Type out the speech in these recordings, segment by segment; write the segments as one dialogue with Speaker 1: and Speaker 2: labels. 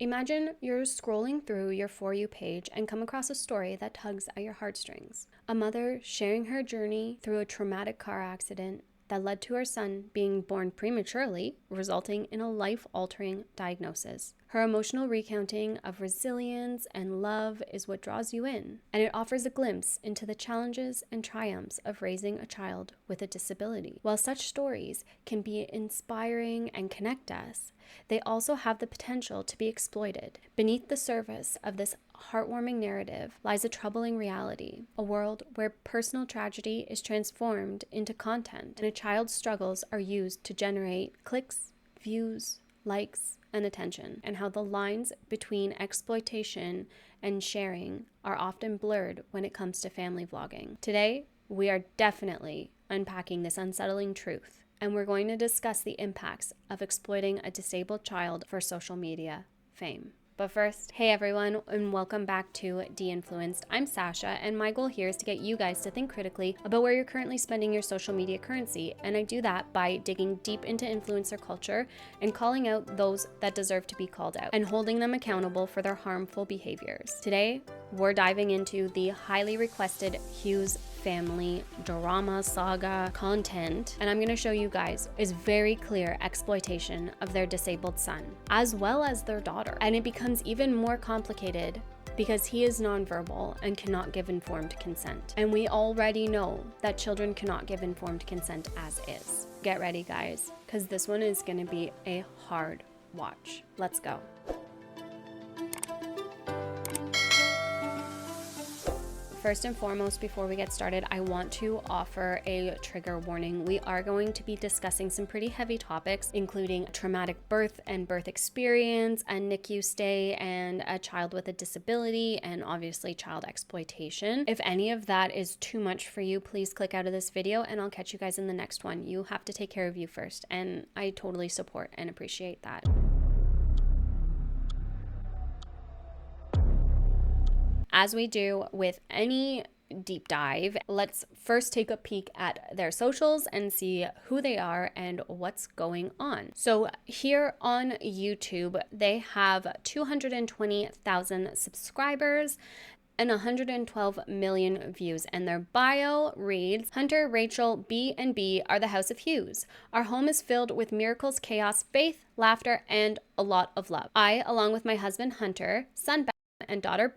Speaker 1: Imagine you're scrolling through your For You page and come across a story that tugs at your heartstrings. A mother sharing her journey through a traumatic car accident that led to her son being born prematurely, resulting in a life-altering diagnosis. Her emotional recounting of resilience and love is what draws you in, and it offers a glimpse into the challenges and triumphs of raising a child with a disability. While such stories can be inspiring and connect us, they also have the potential to be exploited. Beneath the surface of this heartwarming narrative lies a troubling reality, a world where personal tragedy is transformed into content, and a child's struggles are used to generate clicks, views, likes, and attention, and how the lines between exploitation and sharing are often blurred when it comes to family vlogging. Today, we are definitely unpacking this unsettling truth, and we're going to discuss the impacts of exploiting a disabled child for social media fame. But first, hey everyone, and welcome back to De-Influenced. I'm Sasha, and my goal here is to get you guys to think critically about where you're currently spending your social media currency, and I do that by digging deep into influencer culture and calling out those that deserve to be called out, and holding them accountable for their harmful behaviors. Today, we're diving into the highly requested Hughes family drama saga content, and I'm going to show you guys is very clear exploitation of their disabled son as well as their daughter, and it becomes even more complicated because he is nonverbal and cannot give informed consent, and we already know that children cannot give informed consent as is. Get ready guys, because this one is going to be a hard watch. Let's go. First and foremost, before we get started, I want to offer a trigger warning. We are going to be discussing some pretty heavy topics, including traumatic birth and birth experience, a NICU stay, and a child with a disability, and obviously child exploitation. If any of that is too much for you, please click out of this video and I'll catch you guys in the next one. You have to take care of you first, and I totally support and appreciate that. As we do with any deep dive, let's first take a peek at their socials and see who they are and what's going on. So here on YouTube, they have 220,000 subscribers and 112 million views, and their bio reads, Hunter, Rachel, B and B are the House of Hughes. Our home is filled with miracles, chaos, faith, laughter, and a lot of love. I, along with my husband Hunter, son Ben, and daughter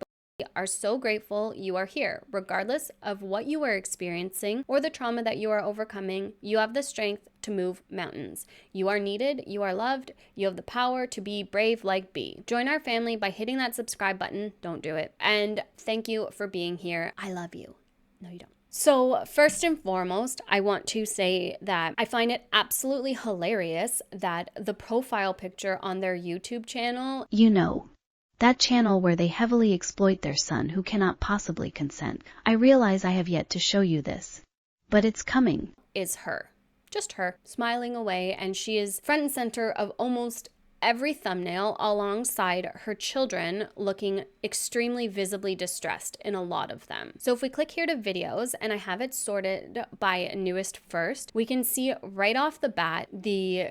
Speaker 1: are so grateful you are here. Regardless of what you are experiencing or the trauma that you are overcoming, you have the strength to move mountains. You are needed, you are loved, you have the power to be brave like B. Join our family by hitting that subscribe button. Don't do it. And thank you for being here. I love you. No, you don't. So first and foremost, I want to say that I find it absolutely hilarious that the profile picture on their YouTube channel,
Speaker 2: that channel where they heavily exploit their son who cannot possibly consent. I realize I have yet to show you this, but it's coming.
Speaker 1: Is her. Just her, smiling away, and she is front and center of almost every thumbnail alongside her children looking extremely visibly distressed in a lot of them. So if we click here to videos, and I have it sorted by newest first, we can see right off the bat the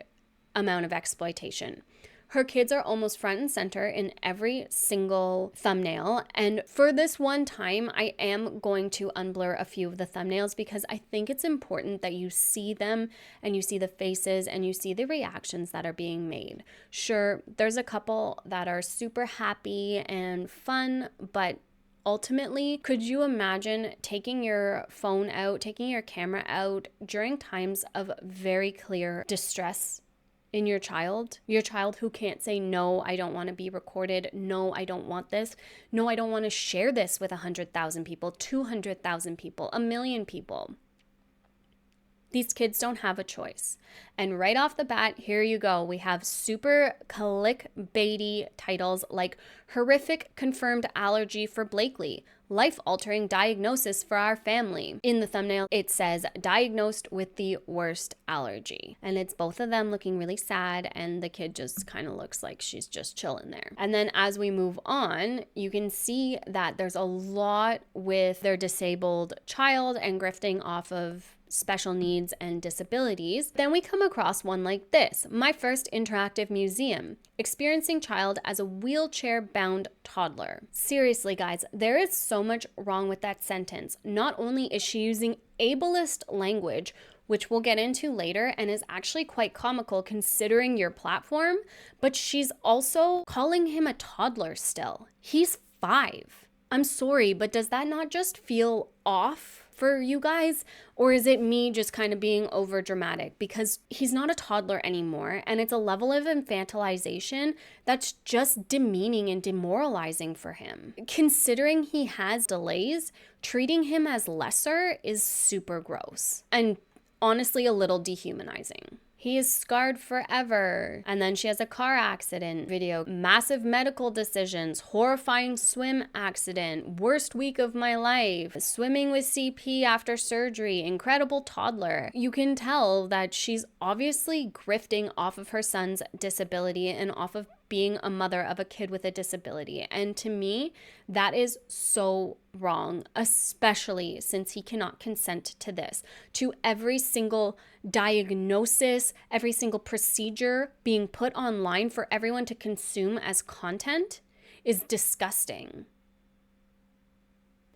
Speaker 1: amount of exploitation. Her kids are almost front and center in every single thumbnail. And for this one time, I am going to unblur a few of the thumbnails because I think it's important that you see them and you see the faces and you see the reactions that are being made. Sure, there's a couple that are super happy and fun, but ultimately, could you imagine taking your phone out, taking your camera out during times of very clear distress in your child who can't say, no, I don't want to be recorded. No, I don't want this. No, I don't want to share this with 100,000 people, 200,000 people, 1 million people. These kids don't have a choice. And right off the bat, here you go. We have super clickbaity titles like horrific confirmed allergy for Blakely, life-altering diagnosis for our family. In the thumbnail, it says diagnosed with the worst allergy. And it's both of them looking really sad, and the kid just kind of looks like she's just chilling there. And then as we move on, you can see that there's a lot with their disabled child and grifting off of special needs and disabilities, then we come across one like this: My First Interactive Museum, Experiencing Child as a Wheelchair-Bound Toddler. Seriously, guys, there is so much wrong with that sentence. Not only is she using ableist language, which we'll get into later and is actually quite comical considering your platform, but she's also calling him a toddler still. He's 5. I'm sorry, but does that not just feel off for you guys? Or is it me just kind of being over dramatic? Because he's not a toddler anymore, and it's a level of infantilization that's just demeaning and demoralizing for him. Considering he has delays, treating him as lesser is super gross and honestly a little dehumanizing. He is scarred forever. And then she has a car accident video, massive medical decisions, horrifying swim accident, worst week of my life, swimming with CP after surgery, incredible toddler. You can tell that she's obviously grifting off of her son's disability and off of being a mother of a kid with a disability. And to me, that is so wrong, especially since he cannot consent to this. To every single diagnosis, every single procedure being put online for everyone to consume as content is disgusting.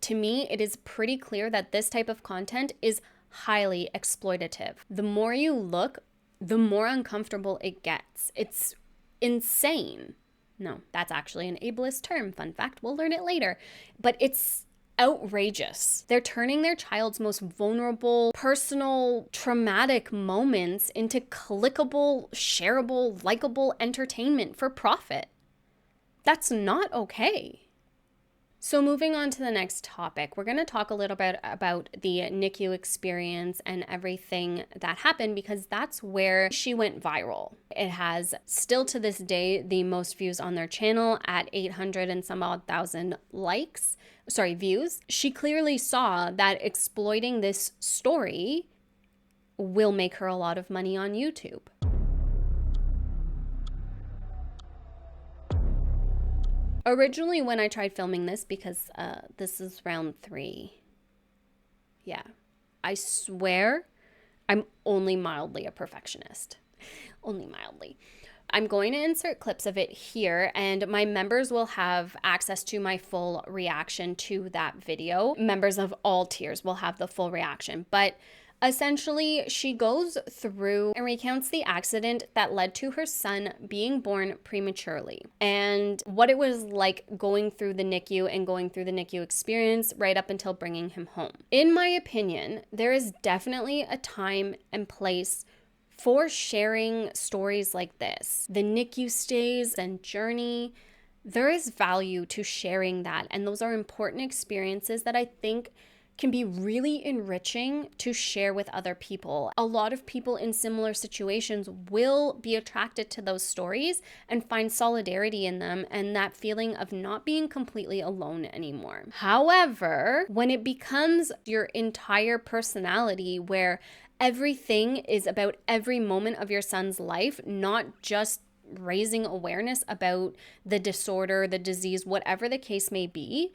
Speaker 1: To me, it is pretty clear that this type of content is highly exploitative. The more you look, the more uncomfortable it gets. It's insane. No, that's actually an ableist term. Fun fact, we'll learn it later. But it's outrageous. They're turning their child's most vulnerable, personal, traumatic moments into clickable, shareable, likable entertainment for profit. That's not okay. So moving on to the next topic, we're going to talk a little bit about the NICU experience and everything that happened, because that's where she went viral. It has still to this day the most views on their channel at 800 and some odd thousand views. She clearly saw that exploiting this story will make her a lot of money on YouTube. Originally, when I tried filming this, because this is round 3, yeah, I swear I'm only mildly a perfectionist. Only mildly. I'm going to insert clips of it here, and my members will have access to my full reaction to that video. Members of all tiers will have the full reaction, but essentially, she goes through and recounts the accident that led to her son being born prematurely and what it was like going through the NICU and going through the NICU experience right up until bringing him home. In my opinion, there is definitely a time and place for sharing stories like this. The NICU stays and journey, there is value to sharing that, and those are important experiences that I think can be really enriching to share with other people. A lot of people in similar situations will be attracted to those stories and find solidarity in them and that feeling of not being completely alone anymore. However, when it becomes your entire personality, where everything is about every moment of your son's life, not just raising awareness about the disorder, the disease, whatever the case may be,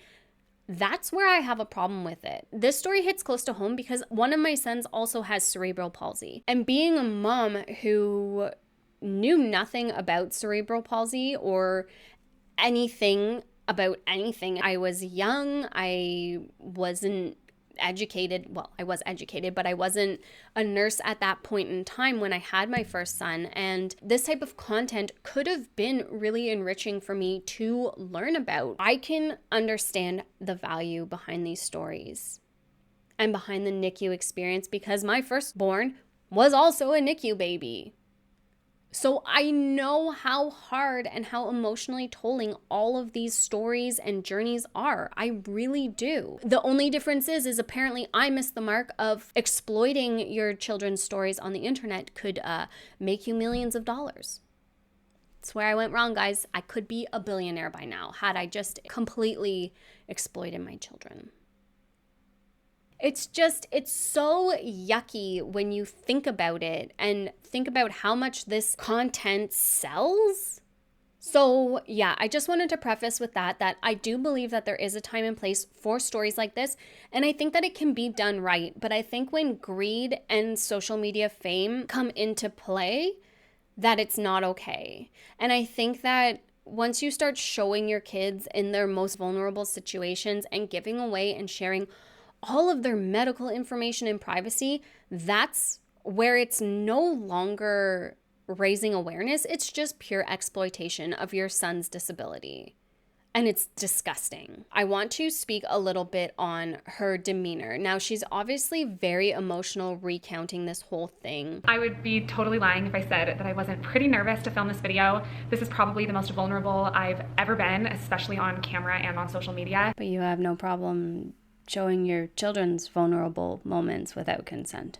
Speaker 1: that's where I have a problem with it. This story hits close to home because one of my sons also has cerebral palsy. And being a mom who knew nothing about cerebral palsy or anything about anything, I was young, I wasn't educated. Well, I was educated, but I wasn't a nurse at that point in time when I had my first son. And this type of content could have been really enriching for me to learn about. I can understand the value behind these stories and behind the NICU experience because my firstborn was also a NICU baby. So I know how hard and how emotionally tolling all of these stories and journeys are. I really do. The only difference is apparently I missed the mark of exploiting your children's stories on the internet could make you millions of dollars. That's where I went wrong, guys. I could be a billionaire by now had I just completely exploited my children. It's so yucky when you think about it and think about how much this content sells. So, yeah, I just wanted to preface with that I do believe that there is a time and place for stories like this, and I think that it can be done right. But I think when greed and social media fame come into play, that it's not okay. And I think that once you start showing your kids in their most vulnerable situations and giving away and sharing all of their medical information in privacy, that's where it's no longer raising awareness. It's just pure exploitation of your son's disability. And it's disgusting. I want to speak a little bit on her demeanor. Now, she's obviously very emotional recounting this whole thing.
Speaker 3: I would be totally lying if I said that I wasn't pretty nervous to film this video. This is probably the most vulnerable I've ever been, especially on camera and on social media.
Speaker 1: But you have no problem showing your children's vulnerable moments without consent.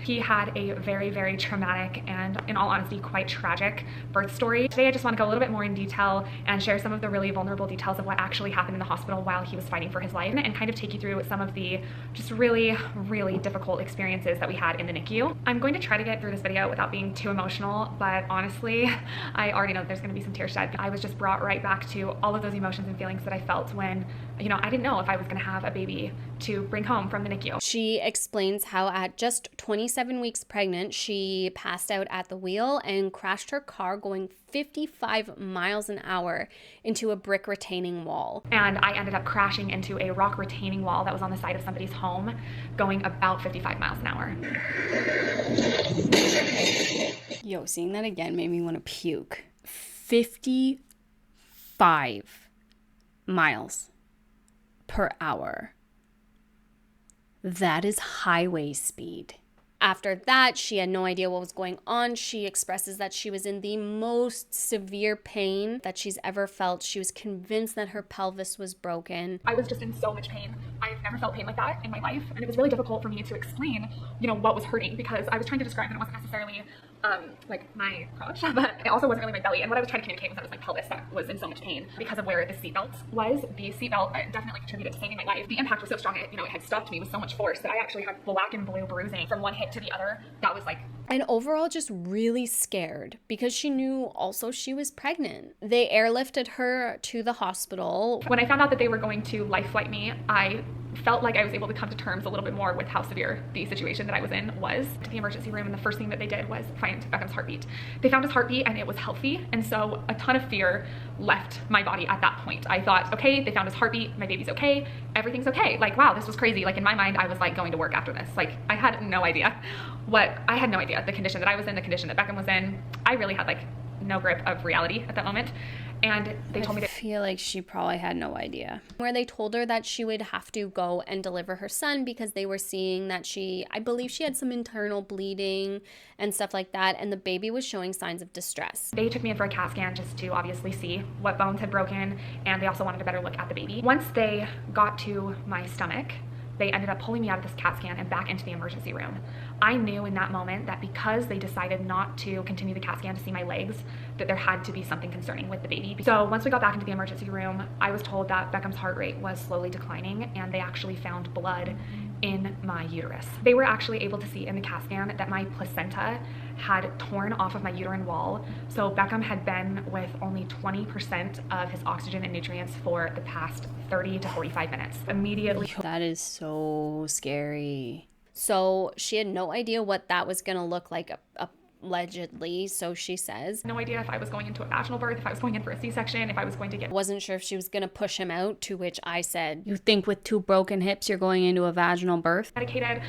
Speaker 3: He had a very, very traumatic and, in all honesty, quite tragic birth story. Today, I just want to go a little bit more in detail and share some of the really vulnerable details of what actually happened in the hospital while he was fighting for his life, and kind of take you through some of the just really, really difficult experiences that we had in the NICU. I'm going to try to get through this video without being too emotional, but honestly, I already know there's going to be some tears shed. I was just brought right back to all of those emotions and feelings that I felt when, I didn't know if I was going to have a baby to bring home from the NICU.
Speaker 1: She explains how at just 27 weeks pregnant, she passed out at the wheel and crashed her car going 55 miles an hour into a brick retaining wall.
Speaker 3: And I ended up crashing into a rock retaining wall that was on the side of somebody's home going about 55 miles an hour.
Speaker 1: Yo, seeing that again made me want to puke. 55 miles per hour. That is highway speed. After that, she had no idea what was going on. She expresses that she was in the most severe pain that she's ever felt. She was convinced that her pelvis was broken.
Speaker 3: I was just in so much pain. I've never felt pain like that in my life. And it was really difficult for me to explain, what was hurting, because I was trying to describe that it wasn't necessarily like my crotch, but it also wasn't really my belly. And what I was trying to communicate was that it was my pelvis that was in so much pain because of where the seatbelt was. The seatbelt definitely contributed to saving my life. The impact was so strong, it had stopped me with so much force that I actually had black and blue bruising from one hit to the other. That was like...
Speaker 1: And overall just really scared because she knew also she was pregnant. They airlifted her to the hospital.
Speaker 3: When I found out that they were going to life flight me, I felt like I was able to come to terms a little bit more with how severe the situation that I was in was. To the emergency room, and the first thing that they did was find Beckham's heartbeat. They found his heartbeat and it was healthy, and so a ton of fear left my body at that point. I thought, okay, they found his heartbeat, my baby's okay, everything's okay. Like, wow, this was crazy. Like, in my mind, I was like going to work after this. Like, I had no idea the condition that I was in, the condition that Beckham was in. I really had like no grip of reality at that moment. And they told me
Speaker 1: I feel like she probably had no idea. Where they told her that she would have to go and deliver her son because they were seeing that I believe she had some internal bleeding and stuff like that, and the baby was showing signs of distress.
Speaker 3: They took me in for a CAT scan just to obviously see what bones had broken, and they also wanted a better look at the baby. Once they got to my stomach, they ended up pulling me out of this CAT scan and back into the emergency room. I knew in that moment that because they decided not to continue the CAT scan to see my legs, that there had to be something concerning with the baby. So once we got back into the emergency room, I was told that Beckham's heart rate was slowly declining, and they actually found blood in my uterus. They were actually able to see in the CAT scan that my placenta had torn off of my uterine wall. So Beckham had been with only 20% of his oxygen and nutrients for the past 30 to 45 minutes. Immediately.
Speaker 1: That is so scary. So she had no idea what that was gonna look like, allegedly, so she says.
Speaker 3: No idea if I was going into a vaginal birth, if I was going in for a C-section, if I was going to get...
Speaker 1: Wasn't sure if she was gonna push him out, to which I said, you think with 2 broken hips you're going into a vaginal birth?
Speaker 3: Medicated.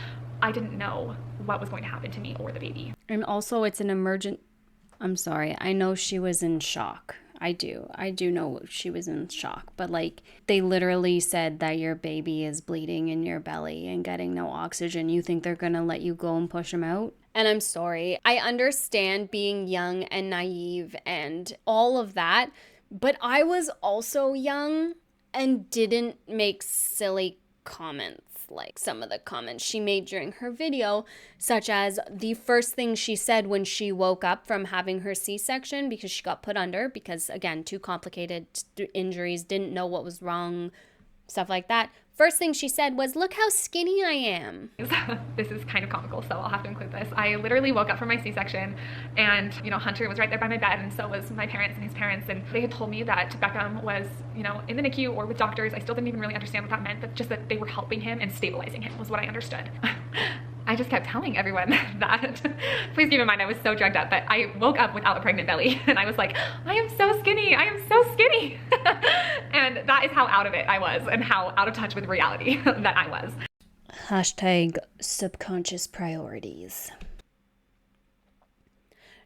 Speaker 3: I didn't know what was going to happen to me or the baby.
Speaker 1: And also it's an emergent... I'm sorry, I know she was in shock. I do know she was in shock, but like they literally said that your baby is bleeding in your belly and getting no oxygen. You think they're gonna let you go and push him out? And I'm sorry, I understand being young and naive and all of that, but I was also young and didn't make silly comments like some of the comments she made during her video, such as the first thing she said when she woke up from having her C-section, because she got put under because, again, too complicated injuries, didn't know what was wrong, stuff like that. first thing she said was, "Look how skinny I am."
Speaker 3: This is kind of comical, so I'll have to include this. I literally woke up from my C-section and, Hunter was right there by my bed, and so was my parents and his parents, and they had told me that Beckham was, in the NICU or with doctors. I still didn't even really understand what that meant, but just that they were helping him and stabilizing him was what I understood. I just kept telling everyone that. Please keep in mind I was so drugged up, but I woke up without a pregnant belly and I was like, I am so skinny, I am so skinny. And that is how out of it I was and how out of touch with reality that I was.
Speaker 1: Hashtag subconscious priorities.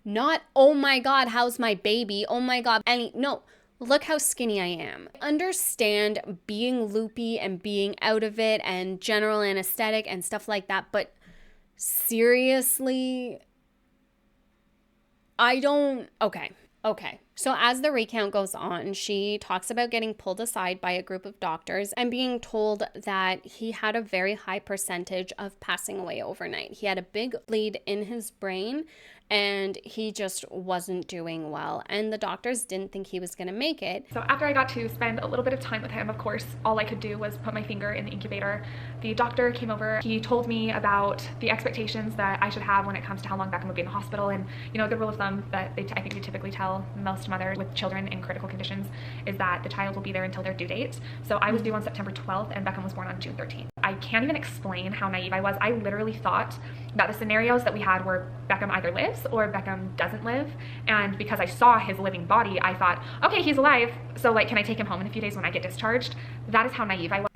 Speaker 1: Not, oh my God, how's my baby? Oh my God, no. Look how skinny I am. Understand being loopy and being out of it and general anesthetic and stuff like that, but seriously, okay. So as the recount goes on, she talks about getting pulled aside by a group of doctors and being told that he had a very high percentage of passing away overnight. He had a big bleed in his brain and he just wasn't doing well. And the doctors didn't think he was going to make it.
Speaker 3: So after I got to spend a little bit of time with him, of course, all I could do was put my finger in the incubator. The doctor came over. He told me about the expectations that I should have when it comes to how long Beckham would be in the hospital. And, the rule of thumb that I think we typically tell most mothers with children in critical conditions is that the child will be there until their due date. So I was due on September 12th and Beckham was born on June 13th. I can't even explain how naive I was. I literally thought that the scenarios that we had were Beckham either lives or Beckham doesn't live. And because I saw his living body, I thought, okay, he's alive. So can I take him home in a few days when I get discharged? That is how naive I was.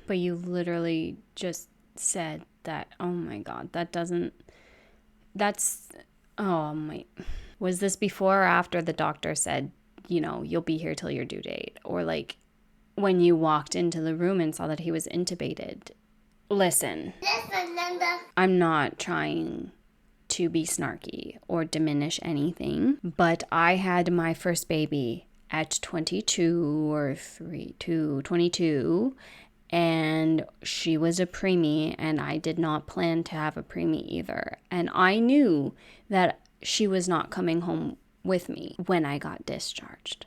Speaker 1: But you literally just said that, oh my God, was this before or after the doctor said, you'll be here till your due date? Or when you walked into the room and saw that he was intubated? Listen, Linda. I'm not trying to be snarky or diminish anything, but I had my first baby at 22, and she was a preemie, and I did not plan to have a preemie either. And I knew that she was not coming home with me when I got discharged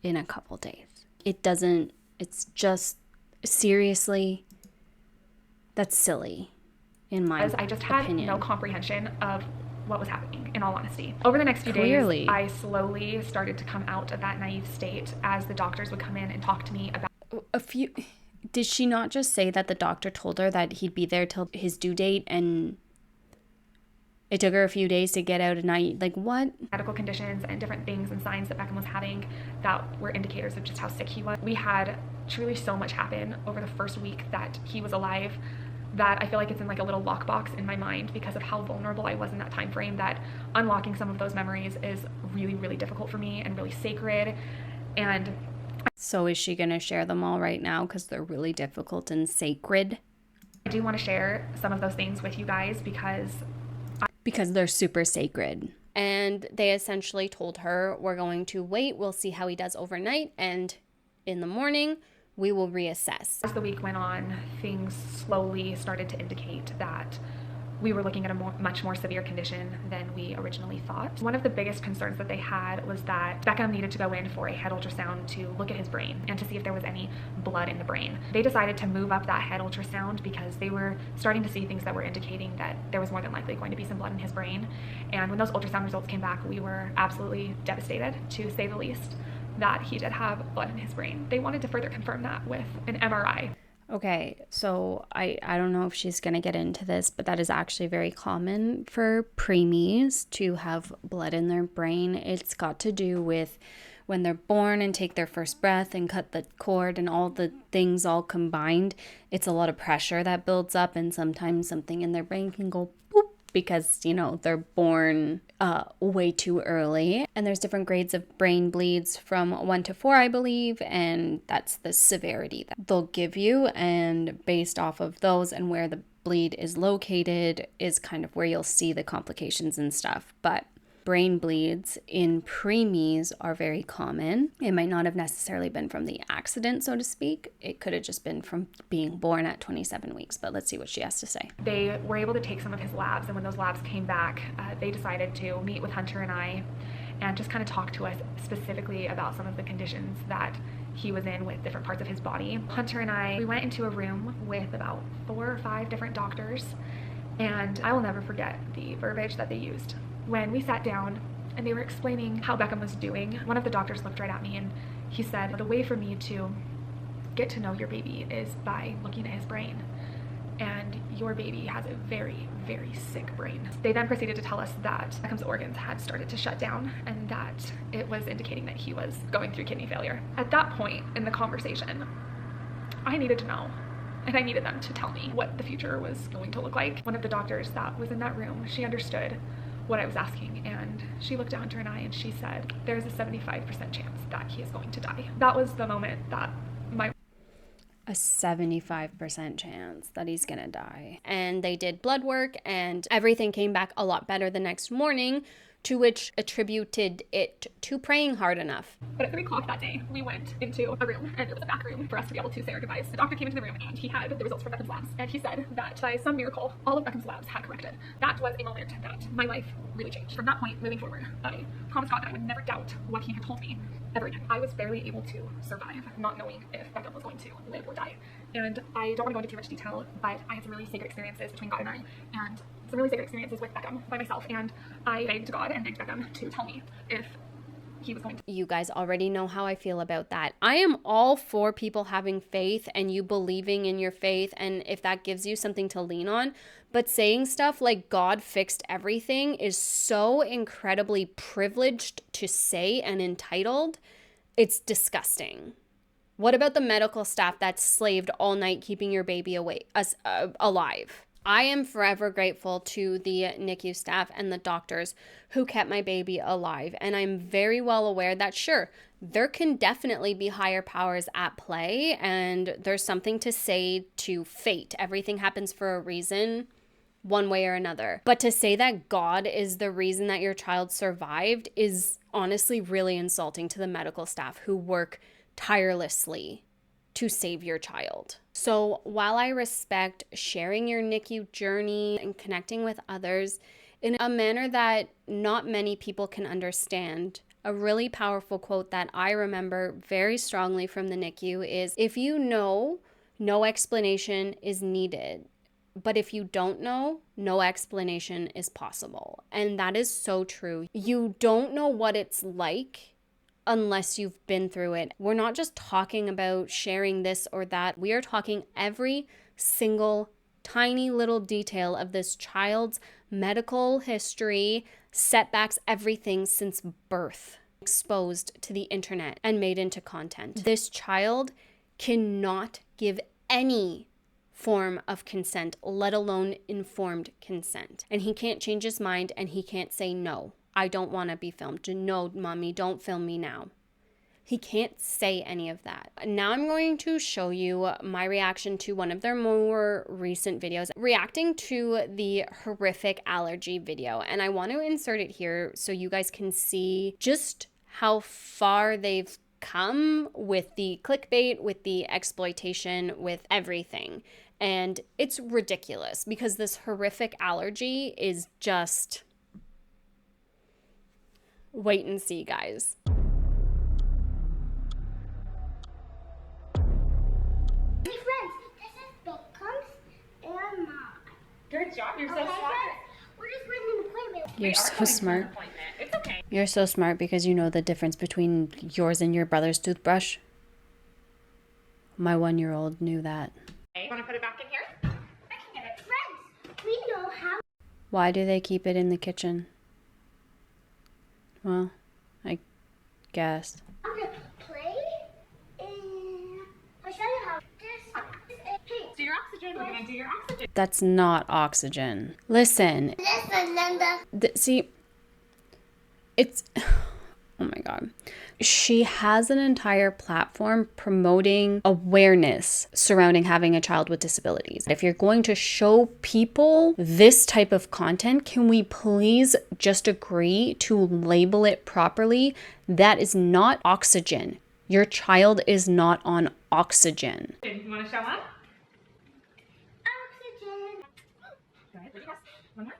Speaker 1: in a couple days. It's just, seriously, that's silly, in my opinion.
Speaker 3: I just had no comprehension of what was happening, in all honesty. Over the next few days, I slowly started to come out of that naive state as the doctors would come in and talk to me about...
Speaker 1: Did she not just say that the doctor told her that he'd be there till his due date and it took her a few days to get out of night? What?
Speaker 3: Medical conditions and different things and signs that Beckham was having that were indicators of just how sick he was. We had truly so much happen over the first week that he was alive that I feel like it's in a little lockbox in my mind because of how vulnerable I was in that time frame, that unlocking some of those memories is really, really difficult for me and really sacred. And
Speaker 1: so is she going to share them all right now because they're really difficult and sacred?
Speaker 3: I do want to share some of those things with you guys
Speaker 1: because they're super sacred. And they essentially told her, we're going to wait, we'll see how he does overnight, and in the morning we will reassess.
Speaker 3: As the week went on, things slowly started to indicate that we were looking at a much more severe condition than we originally thought. One of the biggest concerns that they had was that Beckham needed to go in for a head ultrasound to look at his brain and to see if there was any blood in the brain. They decided to move up that head ultrasound because they were starting to see things that were indicating that there was more than likely going to be some blood in his brain. And when those ultrasound results came back, we were absolutely devastated, to say the least, that he did have blood in his brain. They wanted to further confirm that with an MRI.
Speaker 1: Okay, so I don't know if she's going to get into this, but that is actually very common for preemies to have blood in their brain. It's got to do with when they're born and take their first breath and cut the cord and all the things all combined. It's a lot of pressure that builds up, and sometimes something in their brain can go boop because, they're born way too early. And there's different grades of brain bleeds from 1 to 4, I believe, and that's the severity that they'll give you. And based off of those and where the bleed is located is kind of where you'll see the complications and stuff. But brain bleeds in preemies are very common. It might not have necessarily been from the accident, so to speak. It could have just been from being born at 27 weeks, but let's see what she has to say.
Speaker 3: They were able to take some of his labs, and when those labs came back, they decided to meet with Hunter and I and just kind of talk to us specifically about some of the conditions that he was in with different parts of his body. Hunter and I, we went into a room with about 4 or 5 different doctors, and I will never forget the verbiage that they used. When we sat down and they were explaining how Beckham was doing, one of the doctors looked right at me and he said, the way for me to get to know your baby is by looking at his brain. And your baby has a very, very sick brain. They then proceeded to tell us that Beckham's organs had started to shut down and that it was indicating that he was going through kidney failure. At that point in the conversation, I needed to know, and I needed them to tell me what the future was going to look like. One of the doctors that was in that room, she understood what I was asking, and she looked at Hunter and I and she said, there's a 75% chance that he is going to die. That was the moment that
Speaker 1: a 75% chance that he's gonna die. And they did blood work and everything came back a lot better the next morning, to which attributed it to praying hard enough.
Speaker 3: But at 3 o'clock that day, we went into a room, and it was a back room for us to be able to say our goodbyes. The doctor came into the room, and he had the results from Beckham's labs, and he said that by some miracle, all of Beckham's labs had corrected. That was a moment that my life really changed. From that point, moving forward, I promised God that I would never doubt what he had told me ever again. I was barely able to survive, not knowing if Beckham was going to live or die. And I don't want to go into too much detail, but I had some really sacred experiences between God and I, and some really sacred experiences with Beckham by myself, and I begged God and begged Beckham to tell me if he was going to.
Speaker 1: You guys already know how I feel about that. I am all for people having faith and you believing in your faith, and if that gives you something to lean on, but saying stuff like God fixed everything is so incredibly privileged to say and entitled. It's disgusting. What about the medical staff that slaved all night keeping your baby alive? I am forever grateful to the NICU staff and the doctors who kept my baby alive. And I'm very well aware that, sure, there can definitely be higher powers at play. And there's something to say to fate. Everything happens for a reason, one way or another. But to say that God is the reason that your child survived is honestly really insulting to the medical staff who work tirelessly to save your child. So while I respect sharing your NICU journey and connecting with others in a manner that not many people can understand, a really powerful quote that I remember very strongly from the NICU is, if you know, no explanation is needed. But if you don't know, no explanation is possible. And that is so true. You don't know what it's like unless you've been through it. We're not just talking about sharing this or that. We are talking every single tiny little detail of this child's medical history, setbacks, everything since birth, exposed to the internet and made into content. This child cannot give any form of consent, let alone informed consent. And he can't change his mind, and he can't say no. I don't want to be filmed. No, mommy, don't film me now. He can't say any of that. Now I'm going to show you my reaction to one of their more recent videos, reacting to the horrific allergy video. And I want to insert it here so you guys can see just how far they've come with the clickbait, with the exploitation, with everything. And it's ridiculous because this horrific allergy is just... Wait and see, guys.
Speaker 4: Hey friends, this is Beckham's and mine.
Speaker 3: Good job, you're so
Speaker 4: Okay,
Speaker 3: smart.
Speaker 4: friends, we're just running an appointment.
Speaker 1: You're so smart.
Speaker 3: It's okay.
Speaker 1: You're so smart because you know the difference between yours and your brother's toothbrush. My 1-year-old knew that.
Speaker 3: Okay, want to put it back in here?
Speaker 4: I can get it. Friends, we know how.
Speaker 1: Why do they keep it in the kitchen? Well, I guess.
Speaker 4: I'm gonna play and I'll show you how this is. Hey,
Speaker 3: Do your oxygen. We're going to do your oxygen.
Speaker 1: That's not oxygen. Listen.
Speaker 4: listen, Linda.
Speaker 1: See, it's... Oh my God. She has an entire platform promoting awareness surrounding having a child with disabilities. If you're going to show people this type of content, can we please just agree to label it properly? That is not oxygen. Your child is not on oxygen.
Speaker 3: You want to show up?
Speaker 4: Oxygen.
Speaker 3: Go ahead. One more.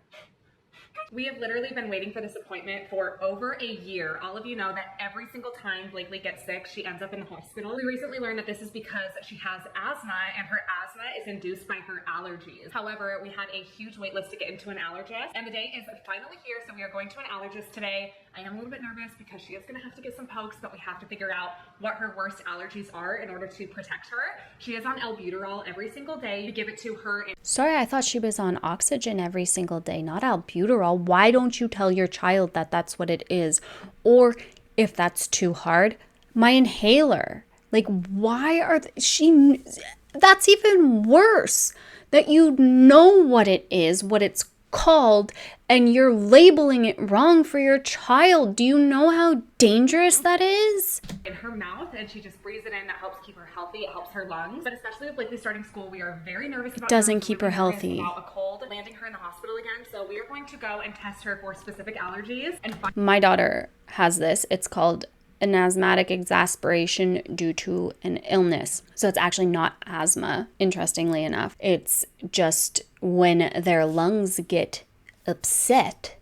Speaker 3: We have literally been waiting for this appointment for over a year. All of you know that every single time Blakely gets sick, she ends up in the hospital. We recently learned that this is because she has asthma, and her asthma is induced by her allergies. However, we had a huge wait list to get into an allergist, and the day is finally here, so we are going to an allergist today. I am a little bit nervous because she is gonna have to get some pokes, but we have to figure out what her worst allergies are in order to protect her. She is on albuterol every single day. We give it to her.
Speaker 1: Sorry, I thought she was on oxygen every single day, not albuterol. Why don't you tell your child that that's what it is? Or if that's too hard, my inhaler. Like, why are that's even worse. That you know what it is, what it's called, and you're labeling it wrong for your child. Do you know how dangerous that is?
Speaker 3: In her mouth, and she just breathes it in. That helps keep her healthy. It helps her lungs. But especially with Blakely starting school, we are very nervous about
Speaker 1: Doesn't keep her healthy.
Speaker 3: About a cold, landing her in the hospital again. So we are going to go and test her for specific allergies. And
Speaker 1: my daughter has this. It's called an asthmatic exasperation due to an illness. So it's actually not asthma, interestingly enough. It's just when their lungs get upset,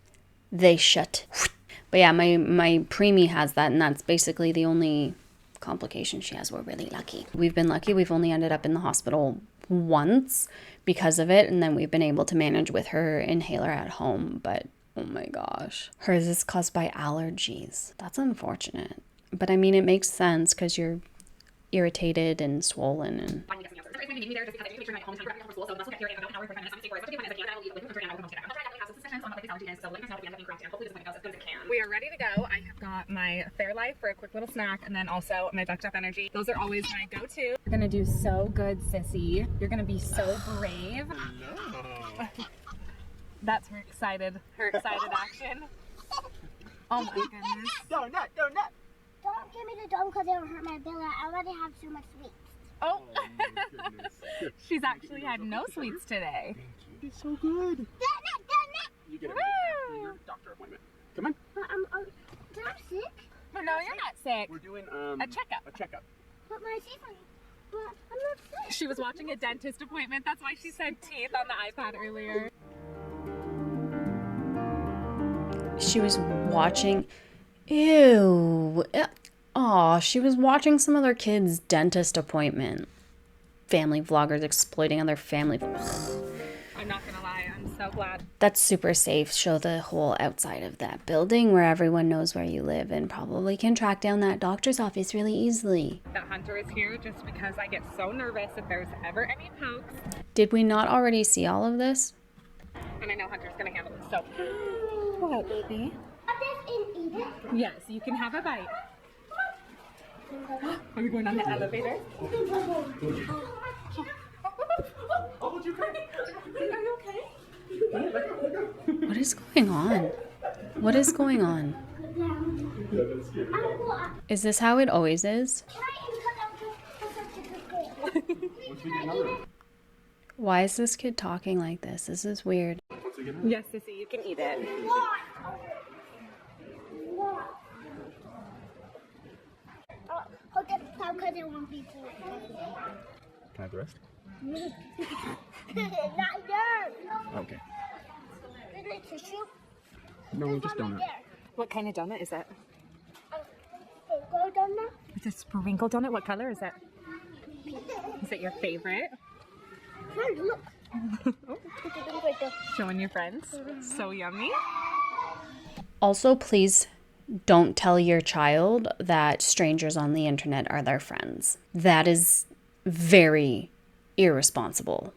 Speaker 1: they shut. But yeah, my preemie has that, and that's basically the only complication she has. We're really lucky. We've been lucky. We've only ended up in the hospital once because of it, and then we've been able to manage with her inhaler at home. But oh my gosh, hers is caused by allergies. That's unfortunate. But I mean, it makes sense because you're irritated and swollen and...
Speaker 3: We are ready to go. I have got my Fairlife for a quick little snack, and then also my Bucked Up Energy. Those are always my go-to. You're gonna do so good, sissy. You're gonna be so brave. No. That's her excited action. Oh my goodness.
Speaker 4: Donut. Don't give me the donut because it'll hurt my belly. I already have too much sweets.
Speaker 3: Oh, she's actually had no sweets today.
Speaker 5: It's so good.
Speaker 4: Donut.
Speaker 5: You get it for your doctor appointment. Come on.
Speaker 4: But I'm sick.
Speaker 3: No, you're not sick.
Speaker 5: We're doing
Speaker 3: A checkup.
Speaker 5: A checkup.
Speaker 4: But my teeth are... But I'm not sick.
Speaker 3: She was watching a dentist appointment. That's why she said teeth on the iPad earlier.
Speaker 1: She was watching... Ew. Aw, she was watching some other kid's dentist appointment. Family vloggers exploiting other family...
Speaker 3: I'm not gonna lie, I'm so glad.
Speaker 1: That's super safe. Show the whole outside of that building where everyone knows where you live and probably can track down that doctor's office really easily.
Speaker 3: That Hunter is here just because I get so nervous if there's ever any pokes.
Speaker 1: Did we not already see all of this?
Speaker 3: And I know Hunter's gonna handle it, so... What, baby?
Speaker 4: Eat it.
Speaker 3: Yes, you can have a bite. Are we going on the elevator?
Speaker 5: Oh, you okay?
Speaker 3: Are you okay?
Speaker 1: What is going on? What is going on? Is this how it always is? Why is this kid talking like this? This is weird.
Speaker 3: Yes, sissy, you can eat it.
Speaker 4: Hold it because it won't be full.
Speaker 5: Can I have the rest?
Speaker 4: Not yours.
Speaker 5: Okay.
Speaker 4: Is it tissue?
Speaker 5: No, just donut.
Speaker 3: What kind of donut is it?
Speaker 4: Sprinkle donut?
Speaker 3: It's a sprinkle donut. What color is it? Is it your favorite?
Speaker 4: Friend, look.
Speaker 3: Showing your friends. So yummy.
Speaker 1: Also, please don't tell your child that strangers on the internet are their friends. That is very irresponsible.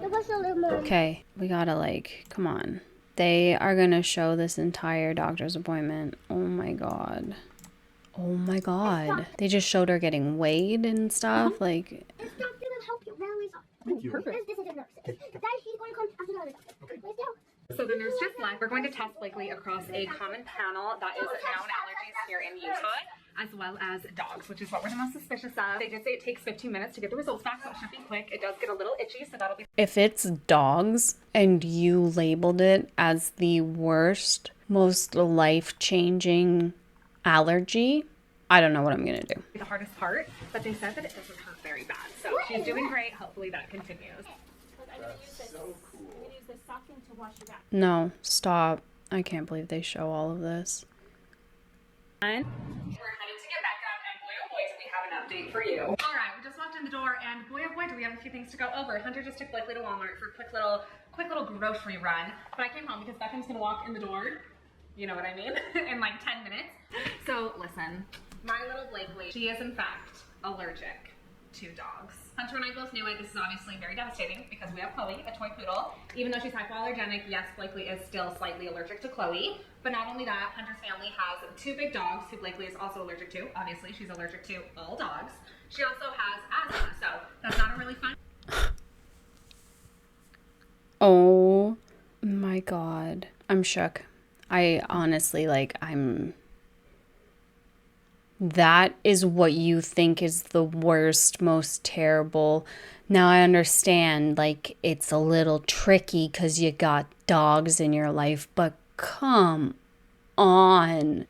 Speaker 1: Okay, we gotta come on. They are gonna show this entire doctor's appointment. Oh my god. Oh my god. They just showed her getting weighed and stuff.
Speaker 4: It's not going to help you.
Speaker 5: Thank you.
Speaker 4: This is a nurse. That she's going to come after the other doctor. Let's go.
Speaker 3: So the nurse just left. We're going to test Blakely across a common panel that is known allergies here in Utah, as well as dogs, which is what we're the most suspicious of. They did say it takes 15 minutes to get the results back, so it should be quick. It does get a little itchy, so that'll be...
Speaker 1: If it's dogs and you labeled it as the worst, most life-changing allergy, I don't know what I'm gonna do.
Speaker 3: the hardest part, but they said that it doesn't hurt very bad. So she's doing great. Hopefully that continues.
Speaker 5: That's so cool.
Speaker 3: I'm gonna use this sock thing to wash your back.
Speaker 1: No, stop. I can't believe they show all of this.
Speaker 3: We're headed to get back up, and boy oh boy, do we have an update for you. All right, we just walked in the door, and boy oh boy, do we have a few things to go over. Hunter just took Blakely to Walmart for a quick little grocery run, but I came home because Beckham's gonna walk in the door, you know what I mean, in like 10 minutes. So listen, my little Blakely, she is in fact allergic to dogs. Hunter and I both knew it. This is obviously very devastating because we have Chloe, a toy poodle. Even though she's hypoallergenic, yes, Blakely is still slightly allergic to Chloe. But not only that, Hunter's family has 2 big dogs who Blakely is also allergic to. Obviously, she's allergic to all dogs. She also has asthma, so that's not a really fun.
Speaker 1: Oh my God. I'm shook. I honestly, that is what you think is the worst, most terrible. Now I understand, it's a little tricky because you got dogs in your life, but come on.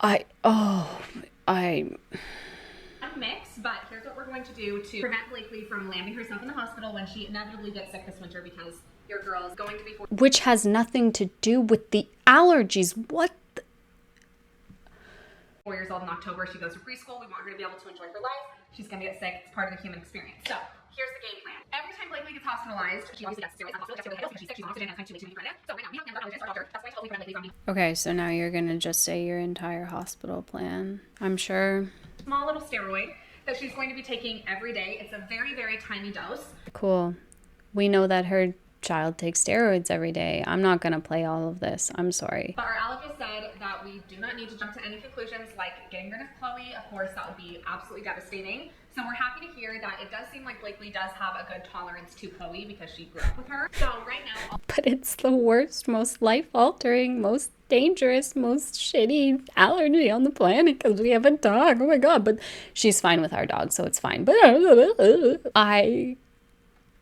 Speaker 3: Mix, but here's what we're going to do to prevent Blakely from landing herself in the hospital when she inevitably gets sick this winter because your girl is going to be...
Speaker 1: Which has nothing to do with the allergies. What?
Speaker 3: 4 years old in October. She goes to preschool. We want her to be able to enjoy her life. She's going to get sick. It's part of the human experience. So here's the game plan. Every time Blakely gets hospitalized, she obviously gets serious hospital, gets really ill because she's sick, she's on oxygen, and it's time to pregnant. So right now we have another allergist, our doctor. That's going to hopefully prevent Blakely from being...
Speaker 1: Okay, so now you're gonna just say your entire hospital plan. I'm sure.
Speaker 3: Small little steroid that she's going to be taking every day. It's a very, very tiny dose.
Speaker 1: Cool. We know that her child takes steroids every day. I'm not gonna play all of this. I'm sorry.
Speaker 3: But our allergist said that we do not need to jump to any conclusions like getting rid of Chloe. Of course, that would be absolutely devastating. So we're happy to hear that it does seem like Blakely does have a good tolerance to Chloe because she grew up with her. So right now...
Speaker 1: But it's the worst, most life-altering, most dangerous, most shitty allergy on the planet because we have a dog. Oh my God. But she's fine with our dog, so it's fine. But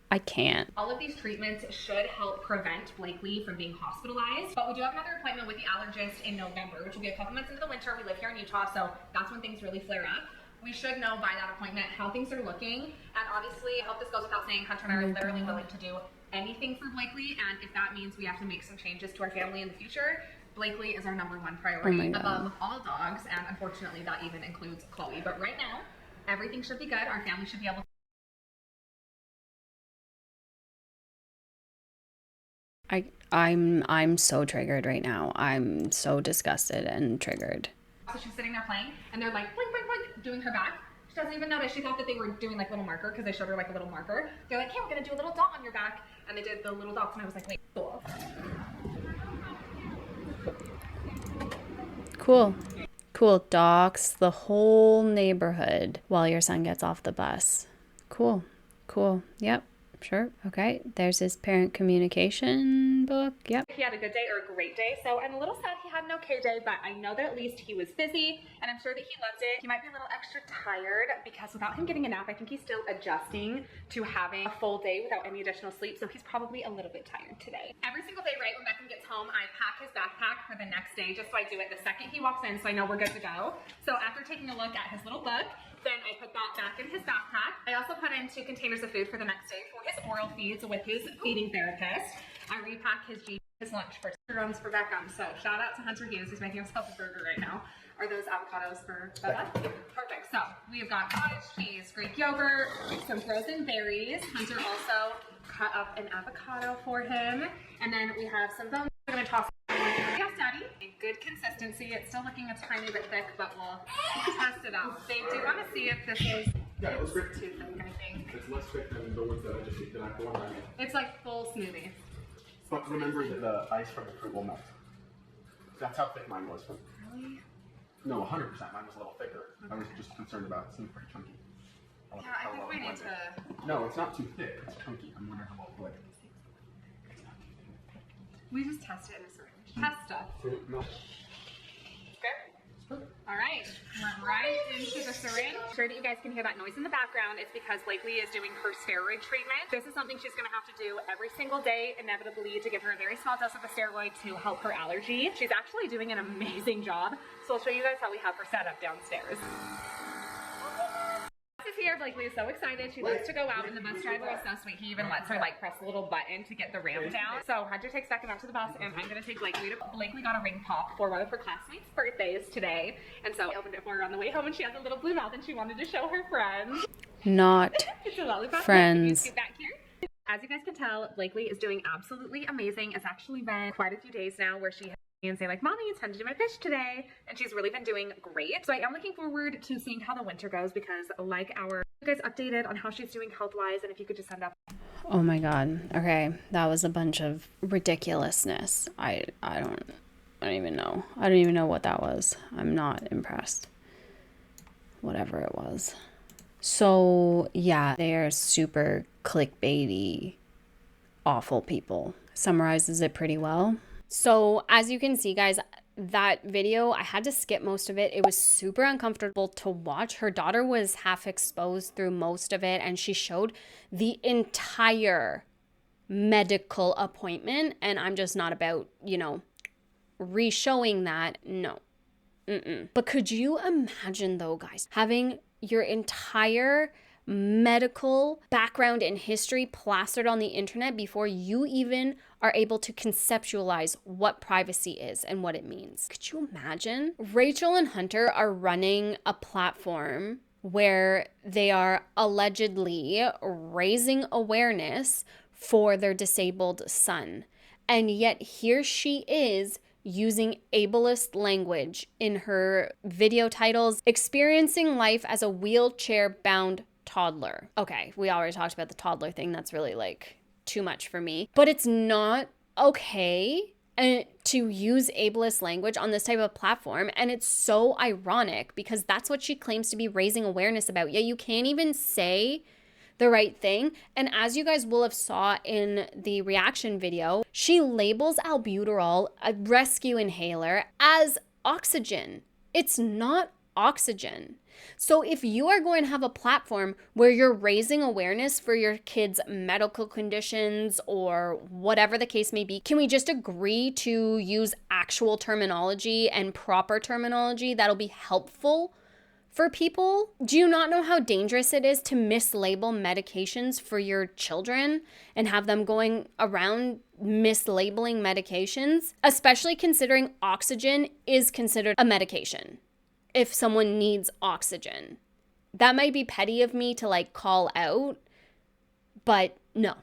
Speaker 1: I can't.
Speaker 3: All of these treatments should help prevent Blakely from being hospitalized. But we do have another appointment with the allergist in November, which will be a couple months into the winter. We live here in Utah, so that's when things really flare up. We should know by that appointment how things are looking. And obviously, I hope this goes without saying, Hunter and I are literally willing to do anything for Blakely. And if that means we have to make some changes to our family in the future, Blakely is our #1 priority above all dogs. And unfortunately, that even includes Chloe. But right now, everything should be good. Our family should be able to...
Speaker 1: I'm so triggered right now. I'm so disgusted and triggered.
Speaker 3: So she's sitting there playing, and they're like, blink, blink, blink, doing her back. She doesn't even notice. She thought that they were doing like little marker because they showed her like a little marker. They're like, hey, we're gonna do a little dot on your back, and they did the little dots, and I was like, wait, cool.
Speaker 1: Cool. Cool. Docs the whole neighborhood while your son gets off the bus. Cool. Cool. Yep. Sure. Okay. There's his parent communication book. Yep.
Speaker 3: He had a good day or a great day, so I'm a little sad he had an okay day, but I know that at least he was busy, and I'm sure that he loved it. He might be a little extra tired because without him getting a nap, I think he's still adjusting to having a full day without any additional sleep, so he's probably a little bit tired today. Every single day, right when Beckham gets home, I pack his backpack for the next day, just so I do it the second he walks in, so I know we're good to go. So after taking a look at his little book, then I put that back in his backpack. I also put in 2 containers of food for the next day for his oral feeds with his feeding therapist. I repack his lunch for runs for Beckham. So shout out to Hunter Hughes, who's making himself a burger right now. Are those avocados for Bella? Perfect. So we've got cottage cheese, Greek yogurt, some frozen berries. Hunter also cut up an avocado for him. And then we have some bones. We're going to toss. Yes, Daddy. A good consistency. It's still looking a tiny bit thick, but we'll test it out. They do want to see if this is too thick, I think.
Speaker 5: It's less thick than the ones that I just ate. The one I made.
Speaker 3: It's like full smoothie.
Speaker 5: But remember that the ice from the fruit will melt. That's how thick mine was.
Speaker 3: Really?
Speaker 5: No, 100%. Mine was a little thicker. Okay. I was just concerned about it. It seemed pretty chunky.
Speaker 3: Yeah, I think we need to...
Speaker 5: No, it's not too thick. It's chunky. I'm wondering how well it.
Speaker 3: We just test it in a syringe. Test stuff.
Speaker 5: Fruit milk.
Speaker 3: Okay. All right. Went right into the syringe. I'm sure that you guys can hear that noise in the background. It's because Blakely is doing her steroid treatment. This is something she's going to have to do every single day, inevitably, to give her a very small dose of the steroid to help her allergy. She's actually doing an amazing job. So I'll show you guys how we have her set up downstairs. This is here Blakely is so excited. She loves to go out, and the bus driver is so sweet. He even lets her like press the little button to get the ramp down. So Hunter takes Beckham out to the bus, and I'm gonna take Blakely to. Blakely got a ring pop for one of her classmates' birthdays today, and so I opened it for her on the way home, and she has a little blue mouth, and she wanted to show her friends.
Speaker 1: Not
Speaker 3: It's a lollipop.
Speaker 1: friends.
Speaker 3: Get back here. As you guys can tell, Blakely is doing absolutely amazing. It's actually been quite a few days now where she and say like, Mommy, it's time to do my fish today. And she's really been doing great. So I am looking forward to seeing how the winter goes, because like you guys updated on how she's doing health-wise, and if you could just send up.
Speaker 1: Oh my God. Okay. That was a bunch of ridiculousness. I don't even know. I don't even know what that was. I'm not impressed. Whatever it was. So yeah, they are super clickbaity, awful people. Summarizes it pretty well. So as you can see, guys, that video, I had to skip most of it. It was super uncomfortable to watch. Her daughter was half exposed through most of it, and she showed the entire medical appointment. And I'm just not about, re-showing that. No. But could you imagine though, guys, having your entire medical background and history plastered on the internet before you even are able to conceptualize what privacy is and what it means? Could you imagine? Rachel and Hunter are running a platform where they are allegedly raising awareness for their disabled son. And yet here she is using ableist language in her video titles, experiencing life as a wheelchair-bound toddler. Okay, we already talked about the toddler thing. That's really like too much for me. But it's not okay to use ableist language on this type of platform. And it's so ironic because that's what she claims to be raising awareness about. Yet you can't even say the right thing. And as you guys will have saw in the reaction video, she labels albuterol, a rescue inhaler, as oxygen. It's not oxygen. So if you are going to have a platform where you're raising awareness for your kids' medical conditions or whatever the case may be, can we just agree to use actual terminology and proper terminology that'll be helpful for people? Do you not know how dangerous it is to mislabel medications for your children and have them going around mislabeling medications? Especially considering oxygen is considered a medication if someone needs oxygen. That might be petty of me to like call out, but no.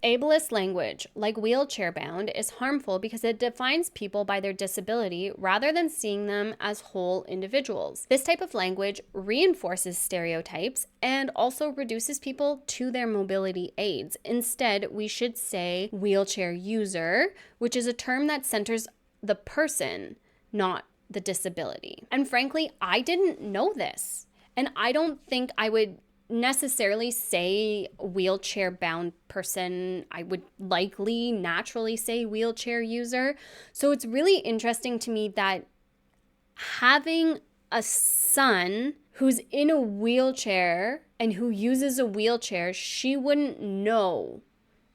Speaker 1: Ableist language, like wheelchair bound, is harmful because it defines people by their disability rather than seeing them as whole individuals. This type of language reinforces stereotypes and also reduces people to their mobility aids. Instead, we should say wheelchair user, which is a term that centers the person, not the disability. And frankly, I didn't know this. And I don't think I would necessarily say wheelchair bound person. I would likely naturally say wheelchair user. So it's really interesting to me that having a son who's in a wheelchair and who uses a wheelchair, she wouldn't know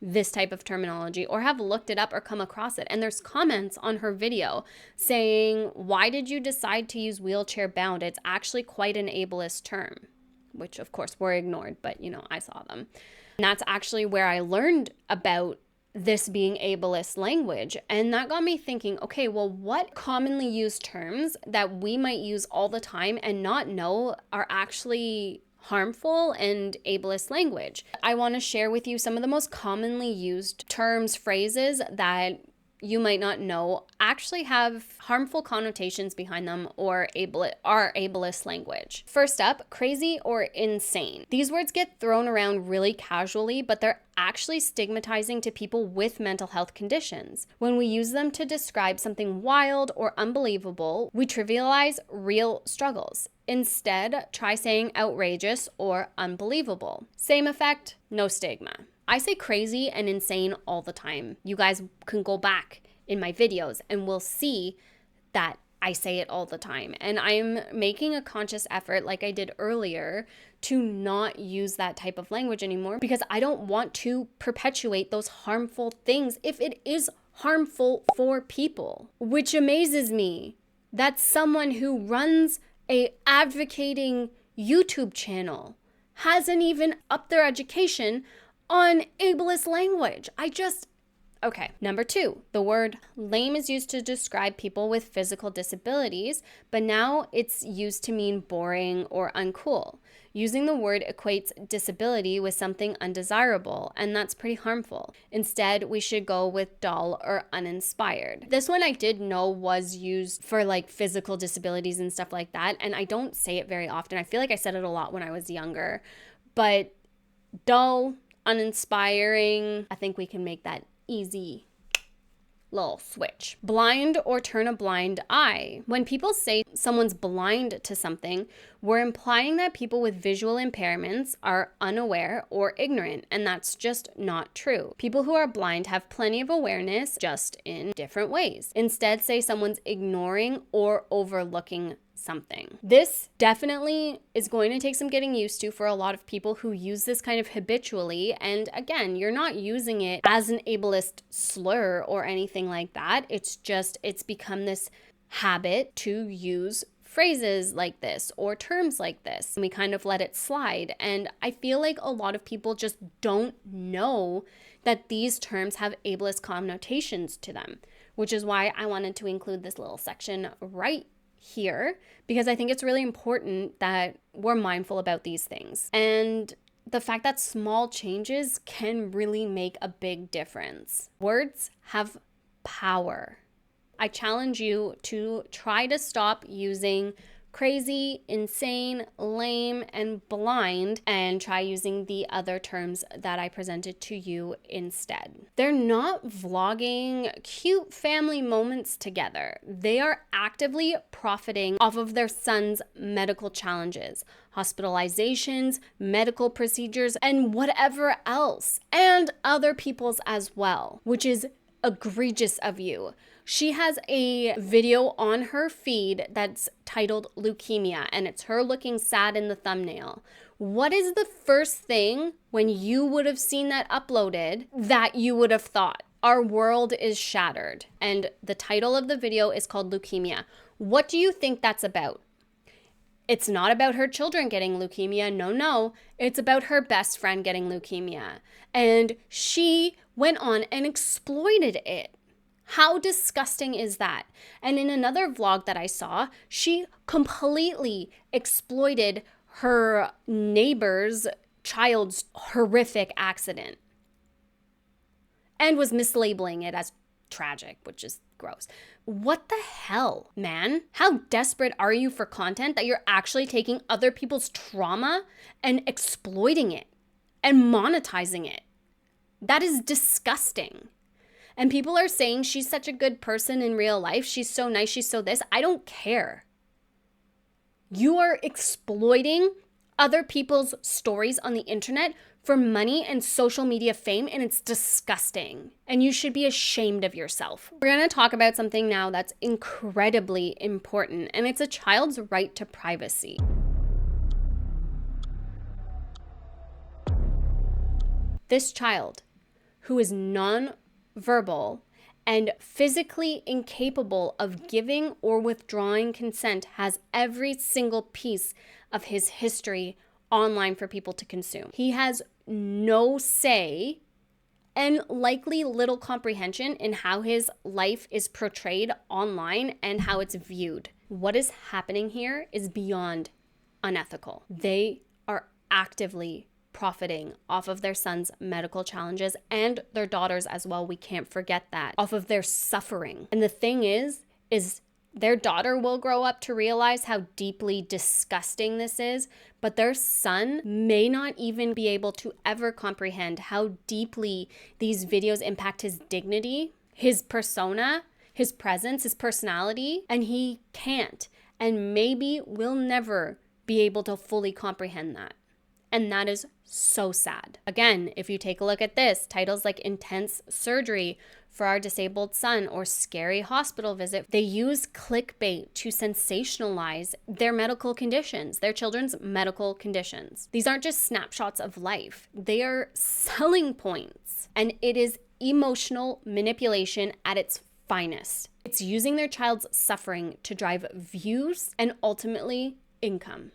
Speaker 1: this type of terminology or have looked it up or come across it. And there's comments on her video saying, why did you decide to use wheelchair bound? It's actually quite an ableist term, which of course were ignored, but I saw them. And that's actually where I learned about this being ableist language. And that got me thinking, okay, well, what commonly used terms that we might use all the time and not know are actually harmful and ableist language? I want to share with you some of the most commonly used terms, phrases that you might not know actually have harmful connotations behind them or are ableist language. First up, crazy or insane. These words get thrown around really casually, but they're actually stigmatizing to people with mental health conditions. When we use them to describe something wild or unbelievable, we trivialize real struggles. Instead, try saying outrageous or unbelievable. Same effect, no stigma. I say crazy and insane all the time. You guys can go back in my videos and we'll see that I say it all the time. And I'm making a conscious effort, like I did earlier, to not use that type of language anymore because I don't want to perpetuate those harmful things if it is harmful for people, which amazes me that someone who runs a advocating YouTube channel hasn't even upped their education on ableist language. Okay. Number 2, the word lame is used to describe people with physical disabilities, but now it's used to mean boring or uncool. Using the word equates disability with something undesirable, and that's pretty harmful. Instead, we should go with dull or uninspired. This one I did know was used for like physical disabilities and stuff like that, and I don't say it very often. I feel like I said it a lot when I was younger, but dull, uninspiring, I think we can make that easy little switch. Blind or turn a blind eye. When people say someone's blind to something, we're implying that people with visual impairments are unaware or ignorant, and that's just not true. People who are blind have plenty of awareness, just in different ways. Instead, say someone's ignoring or overlooking something. This definitely is going to take some getting used to for a lot of people who use this kind of habitually. And again, you're not using it as an ableist slur or anything like that. It's become this habit to use phrases like this or terms like this. And we kind of let it slide. And I feel like a lot of people just don't know that these terms have ableist connotations to them, which is why I wanted to include this little section right here, because I think it's really important that we're mindful about these things. And the fact that small changes can really make a big difference. Words have power. I challenge you to try to stop using crazy, insane, lame, and blind, and try using the other terms that I presented to you instead. They're not vlogging cute family moments together. They are actively profiting off of their son's medical challenges, hospitalizations, medical procedures, and whatever else, and other people's as well, which is egregious of you. She has a video on her feed that's titled Leukemia, and it's her looking sad in the thumbnail. What is the first thing when you would have seen that uploaded that you would have thought? Our world is shattered. And the title of the video is called Leukemia. What do you think that's about? It's not about her children getting leukemia. No. It's about her best friend getting leukemia. And she went on and exploited it. How disgusting is that? And in another vlog that I saw, she completely exploited her neighbor's child's horrific accident and was mislabeling it as tragic, which is gross. What the hell, man? How desperate are you for content that you're actually taking other people's trauma and exploiting it and monetizing it? That is disgusting. And people are saying she's such a good person in real life. She's so nice. She's so this. I don't care. You are exploiting other people's stories on the internet for money and social media fame, and it's disgusting. And you should be ashamed of yourself. We're going to talk about something now that's incredibly important, and it's a child's right to privacy. This child, who is non-verbal and physically incapable of giving or withdrawing consent, has every single piece of his history online for people to consume. He has no say and likely little comprehension in how his life is portrayed online and how it's viewed. What is happening here is beyond unethical. They are actively profiting off of their son's medical challenges and their daughters as well. We can't forget that. Off of their suffering. And the thing is their daughter will grow up to realize how deeply disgusting this is, but their son may not even be able to ever comprehend how deeply these videos impact his dignity, his persona, his presence, his personality, and he can't and maybe will never be able to fully comprehend that. And that is so sad. Again, if you take a look at this, titles like Intense Surgery for Our Disabled Son or Scary Hospital Visit, they use clickbait to sensationalize their medical conditions, their children's medical conditions. These aren't just snapshots of life. They are selling points. And it is emotional manipulation at its finest. It's using their child's suffering to drive views and ultimately income.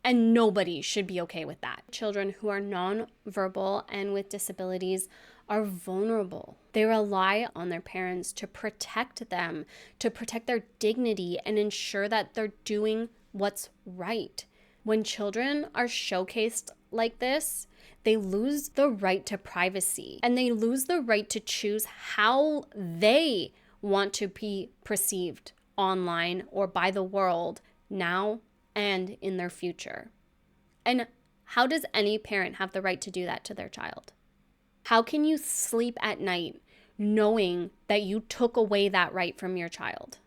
Speaker 1: And nobody should be okay with that. Children who are nonverbal and with disabilities are vulnerable. They rely on their parents to protect them, to protect their dignity and ensure that they're doing what's right. When children are showcased like this, they lose the right to privacy and they lose the right to choose how they want to be perceived online or by the world now and in their future. And how does any parent have the right to do that to their child? How can you sleep at night knowing that you took away that right from your child?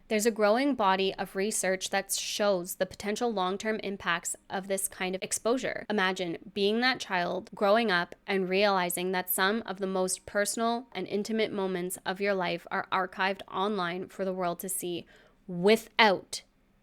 Speaker 1: There's a growing body of research that shows the potential long-term impacts of this kind of exposure. Imagine being that child growing up and realizing that some of the most personal and intimate moments of your life are archived online for the world to see without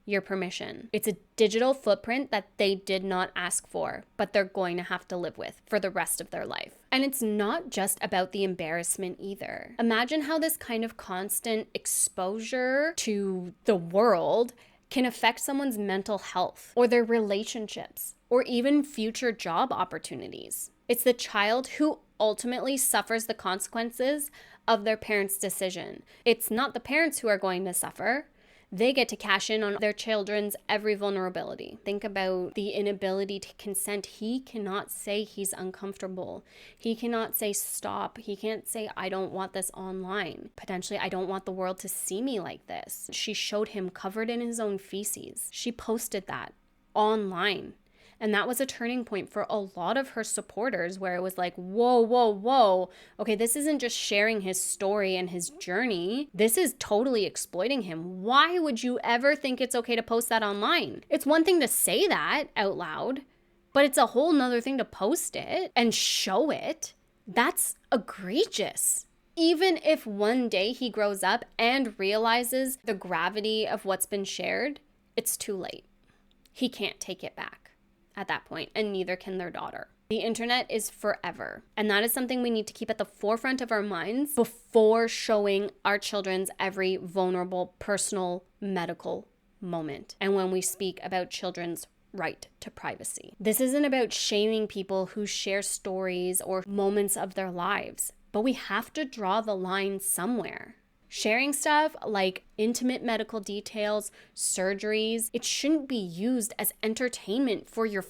Speaker 1: your permission. It's a digital footprint that they did not ask for, but they're going to have to live with for the rest of their life. And it's not just about the embarrassment either. Imagine how this kind of constant exposure to the world can affect someone's mental health or their relationships or even future job opportunities. It's the child who ultimately suffers the consequences of their parents' decision. It's not the parents who are going to suffer. They get to cash in on their children's every vulnerability. Think about the inability to consent. He cannot say he's uncomfortable. He cannot say stop. He can't say, I don't want this online. Potentially, I don't want the world to see me like this. She showed him covered in his own feces. She posted that online. And that was a turning point for a lot of her supporters where it was like, whoa, whoa, whoa. Okay, this isn't just sharing his story and his journey. This is totally exploiting him. Why would you ever think it's okay to post that online? It's one thing to say that out loud, but it's a whole nother thing to post it and show it. That's egregious. Even if one day he grows up and realizes the gravity of what's been shared, it's too late. He can't take it back at that point, and neither can their daughter. The internet is forever, and that is something we need to keep at the forefront of our minds before showing our children's every vulnerable, personal, medical moment. And when we speak about children's right to privacy. This isn't about shaming people who share stories or moments of their lives, but we have to draw the line somewhere. Sharing stuff like intimate medical details, surgeries, it shouldn't be used as entertainment for your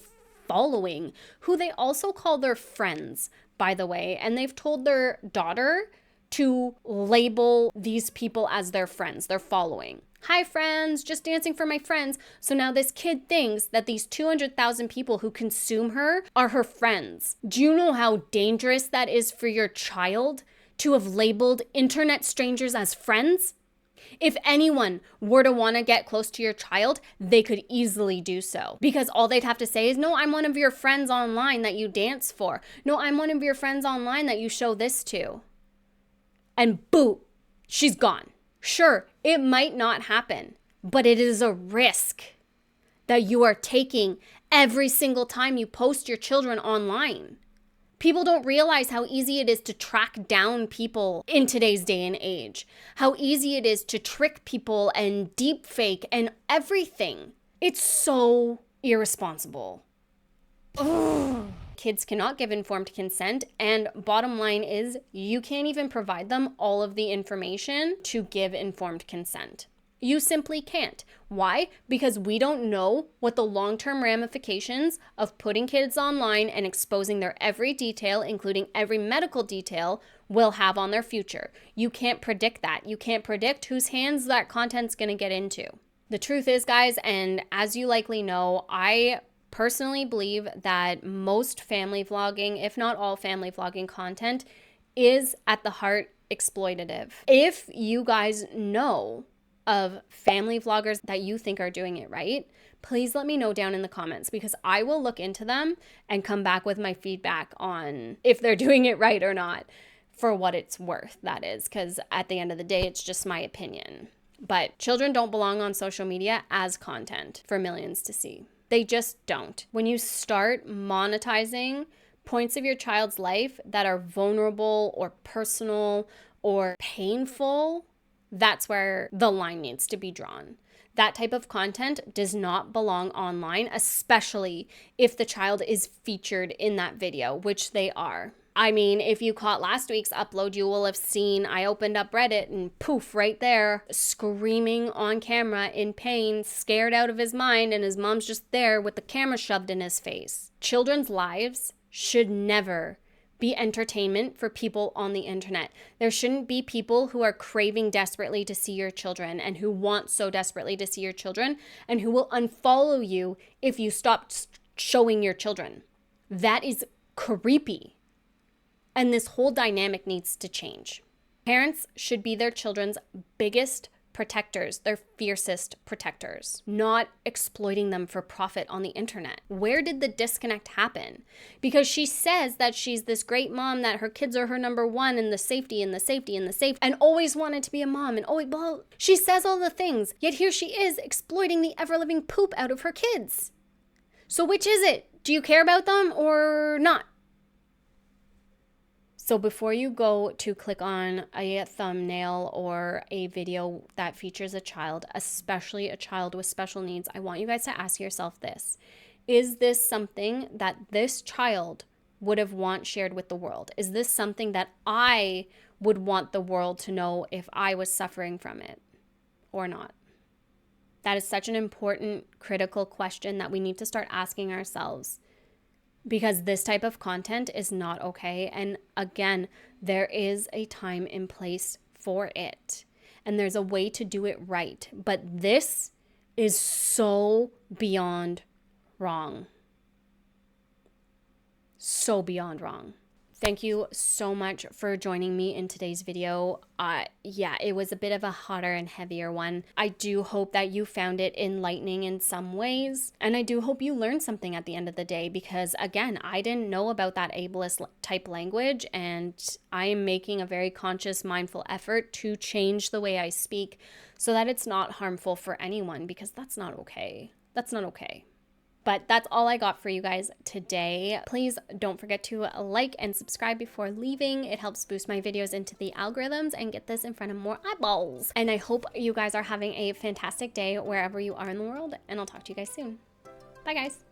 Speaker 1: following, who they also call their friends, by the way. And they've told their daughter to label these people as their friends, their following. Hi friends, just dancing for my friends. So now this kid thinks that these 200,000 people who consume her are her friends. Do you know how dangerous that is for your child? To have labeled internet strangers as friends? If anyone were to want to get close to your child, they could easily do so. Because all they'd have to say is, no, I'm one of your friends online that you dance for. No, I'm one of your friends online that you show this to. And boo, she's gone. Sure, it might not happen, but it is a risk that you are taking every single time you post your children online. People don't realize how easy it is to track down people in today's day and age. How easy it is to trick people and deep fake and everything. It's so irresponsible. Ugh. Kids cannot give informed consent, and bottom line is you can't even provide them all of the information to give informed consent. You simply can't. Why? Because we don't know what the long-term ramifications of putting kids online and exposing their every detail, including every medical detail, will have on their future. You can't predict that. You can't predict whose hands that content's going to get into. The truth is, guys, and as you likely know, I personally believe that most family vlogging, if not all family vlogging content, is at the heart exploitative. If you guys know of family vloggers that you think are doing it right, please let me know down in the comments, because I will look into them and come back with my feedback on if they're doing it right or not, for what it's worth, that is, because at the end of the day, it's just my opinion. But children don't belong on social media as content for millions to see. They just don't. When you start monetizing points of your child's life that are vulnerable or personal or painful, that's where the line needs to be drawn. That type of content does not belong online, especially if the child is featured in that video, which they are. I mean, if you caught last week's upload, you will have seen I opened up Reddit and poof, right there, screaming on camera in pain, scared out of his mind, and his mom's just there with the camera shoved in his face. Children's lives should never be entertainment for people on the internet. There shouldn't be people who are craving desperately to see your children and who want so desperately to see your children and who will unfollow you if you stop showing your children. That is creepy. And this whole dynamic needs to change. Parents should be their children's biggest protectors, their fiercest protectors, not exploiting them for profit on the internet. Where did the disconnect happen? Because she says that she's this great mom, that her kids are her number one, and the safety and the safety and the safe, and always wanted to be a mom, and always, well, she says all the things, yet here she is exploiting the ever-living poop out of her kids. So which is it? Do you care about them or not? So before you go to click on a thumbnail or a video that features a child, especially a child with special needs, I want you guys to ask yourself this. Is this something that this child would have want shared with the world? Is this something that I would want the world to know if I was suffering from it or not? That is such an important, critical question that we need to start asking ourselves. Because this type of content is not okay. And again, there is a time and place for it. And there's a way to do it right. But this is so beyond wrong. So beyond wrong. Thank you so much for joining me in today's video. Yeah, it was a bit of a hotter and heavier one. I do hope that you found it enlightening in some ways. And I do hope you learned something at the end of the day because, again, I didn't know about that ableist type language, and I am making a very conscious, mindful effort to change the way I speak so that it's not harmful for anyone, because that's not okay. That's not okay. But that's all I got for you guys today. Please don't forget to like and subscribe before leaving. It helps boost my videos into the algorithms and get this in front of more eyeballs. And I hope you guys are having a fantastic day wherever you are in the world, and I'll talk to you guys soon. Bye, guys.